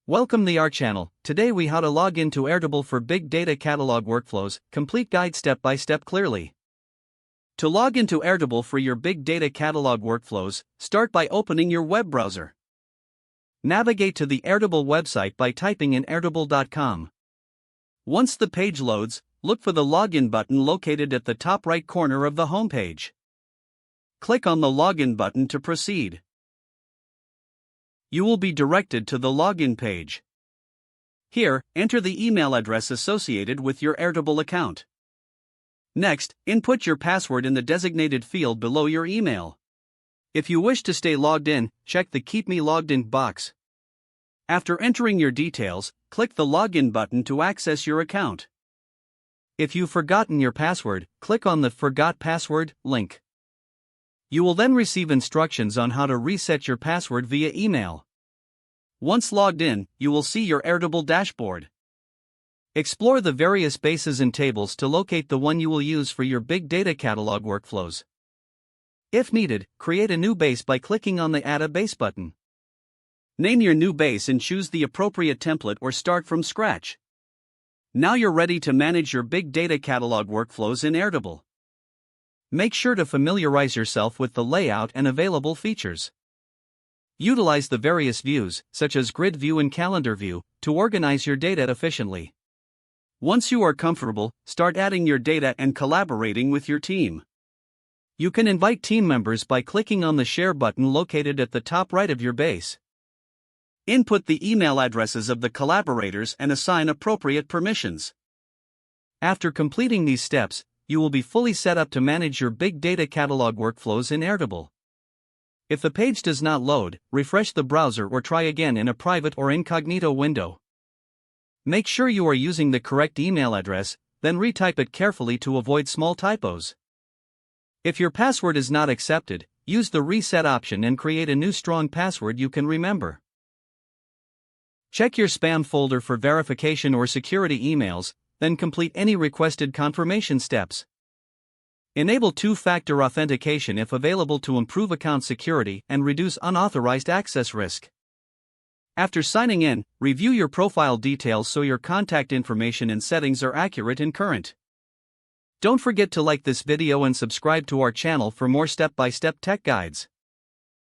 Welcome to our channel. Today we how to log into Airtable for big data catalog workflows, complete guide step by step clearly. To log into Airtable for your big data catalog workflows, start by opening your web browser. Navigate to the Airtable website by typing in airtable.com. Once the page loads, look for the login button located at the top right corner of the homepage. Click on the login button to proceed. You will be directed to the login page. Here, enter the email address associated with your Airtable account. Next, input your password in the designated field below your email. If you wish to stay logged in, check the Keep Me Logged In box. After entering your details, click the login button to access your account. If you've forgotten your password, click on the Forgot Password link. You will then receive instructions on how to reset your password via email. Once logged in, you will see your Airtable dashboard. Explore the various bases and tables to locate the one you will use for your big data catalog workflows. If needed, create a new base by clicking on the Add a Base button. Name your new base and choose the appropriate template or start from scratch. Now you're ready to manage your big data catalog workflows in Airtable. Make sure to familiarize yourself with the layout and available features. Utilize the various views, such as Grid View and Calendar View, to organize your data efficiently. Once you are comfortable, start adding your data and collaborating with your team. You can invite team members by clicking on the Share button located at the top right of your base. Input the email addresses of the collaborators and assign appropriate permissions. After completing these steps, you will be fully set up to manage your big data catalog workflows in Airtable. If the page does not load, refresh the browser or try again in a private or incognito window. Make sure you are using the correct email address, then retype it carefully to avoid small typos. If your password is not accepted, use the reset option and create a new strong password you can remember. Check your spam folder for verification or security emails, then complete any requested confirmation steps. Enable two-factor authentication if available to improve account security and reduce unauthorized access risk. After signing in, review your profile details so your contact information and settings are accurate and current. Don't forget to like this video and subscribe to our channel for more step-by-step tech guides.